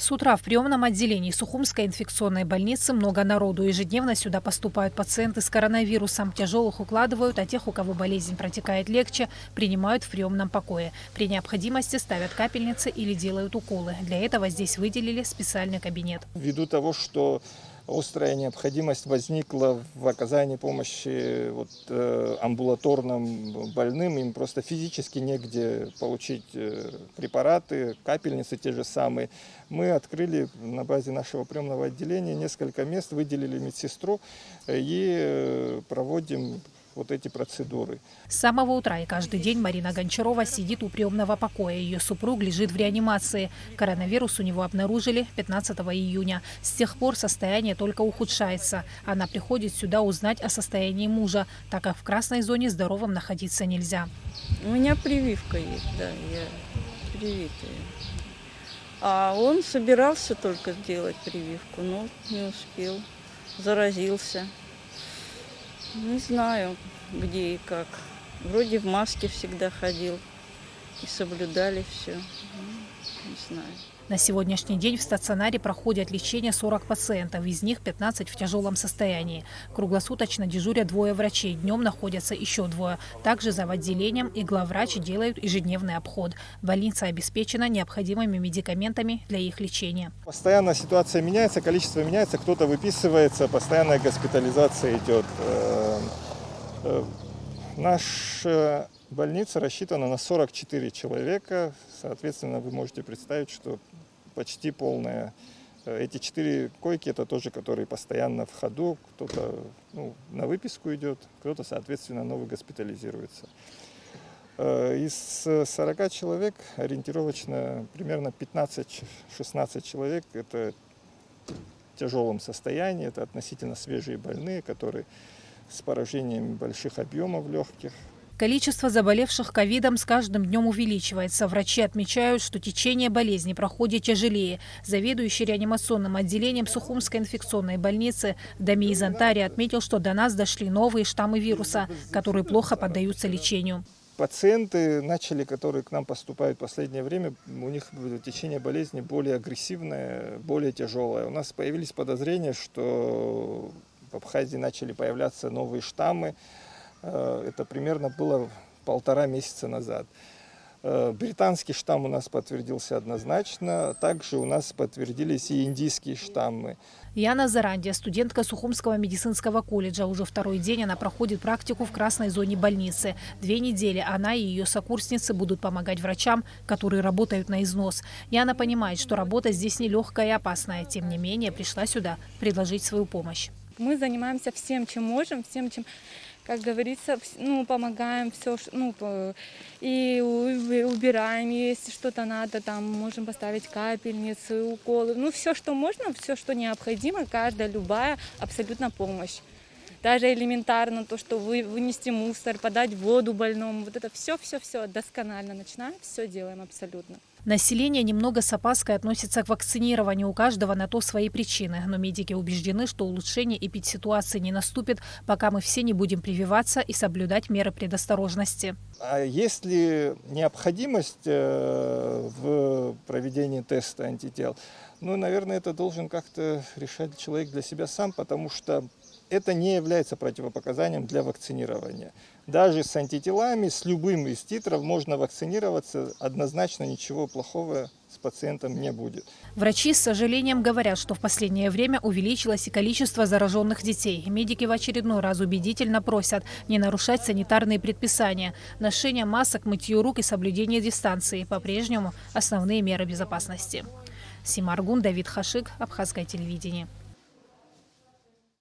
С утра в приемном отделении Сухумской инфекционной больницы много народу. Ежедневно сюда поступают пациенты с коронавирусом. Тяжелых укладывают, а тех, у кого болезнь протекает легче, принимают в приемном покое. При необходимости ставят капельницы или делают уколы. Для этого здесь выделили специальный кабинет. Ввиду того, что острая необходимость возникла в оказании помощи амбулаторным больным, им просто физически негде получить препараты, капельницы те же самые. Мы открыли на базе нашего приемного отделения несколько мест, выделили медсестру и проводим вот эти процедуры. С самого утра и каждый день Марина Гончарова сидит у приемного покоя. Ее супруг лежит в реанимации. Коронавирус у него обнаружили 15 июня. С тех пор состояние только ухудшается. Она приходит сюда узнать о состоянии мужа, так как в красной зоне здоровым находиться нельзя. У меня прививка есть, да, я привитая. А он собирался только сделать прививку, но не успел, заразился. Не знаю, где и как. Вроде в маске всегда ходил и соблюдали все. Не знаю. На сегодняшний день в стационаре проходят лечение 40 пациентов, из них 15 в тяжелом состоянии. Круглосуточно дежурят 2 врачей, днем находятся еще 2. Также зав. Отделением и главврач делают ежедневный обход. Больница обеспечена необходимыми медикаментами для их лечения. Постоянно ситуация меняется, количество меняется, кто-то выписывается, постоянная госпитализация идет. Наша больница рассчитана на 44 человека. Соответственно, вы можете представить, что почти полная. Эти 4 койки – это тоже, которые постоянно в ходу. Кто-то на выписку идет, кто-то, соответственно, новый госпитализируется. Из 40 человек ориентировочно примерно 15-16 человек – это в тяжелом состоянии, это относительно свежие больные, которые с поражением больших объемов легких. Количество заболевших ковидом с каждым днем увеличивается. Врачи отмечают, что течение болезни проходит тяжелее. Заведующий реанимационным отделением Сухумской инфекционной больницы Дамий Зантари отметил, что до нас дошли новые штаммы вируса, которые плохо поддаются лечению. Пациенты, которые к нам поступают в последнее время, у них течение болезни более агрессивное, более тяжелое. У нас появились подозрения, что в Абхазии начали появляться новые штаммы. Это примерно было 1,5 месяца назад. Британский штамм у нас подтвердился однозначно. Также у нас подтвердились и индийские штаммы. Яна Зарандия, студентка Сухумского медицинского колледжа. Уже второй день она проходит практику в красной зоне больницы. 2 недели она и ее сокурсницы будут помогать врачам, которые работают на износ. Яна понимает, что работа здесь нелегкая и опасная. Тем не менее, пришла сюда предложить свою помощь. Мы занимаемся всем, чем можем, всем, чем, как говорится, помогаем, все, и убираем, если что-то надо, там можем поставить капельницы, уколы, все, что можно, все, что необходимо, каждая, любая абсолютно помощь. Даже элементарно то, что вынести мусор, подать воду больному, вот это все досконально начинаем, все делаем абсолютно. Население немного с опаской относится к вакцинированию. У каждого на то свои причины. Но медики убеждены, что улучшение эпидситуации не наступит, пока мы все не будем прививаться и соблюдать меры предосторожности. А есть ли необходимость в проведении теста антител? Наверное, это должен как-то решать человек для себя сам, потому что это не является противопоказанием для вакцинирования. Даже с антителами, с любым из титров можно вакцинироваться, однозначно ничего плохого с пациентом не будет. Врачи с сожалением говорят, что в последнее время увеличилось и количество зараженных детей. Медики в очередной раз убедительно просят не нарушать санитарные предписания. Ношение масок, мытье рук и соблюдение дистанции по-прежнему основные меры безопасности. Сима Аргун, Давид Хашик, Абхазское телевидение.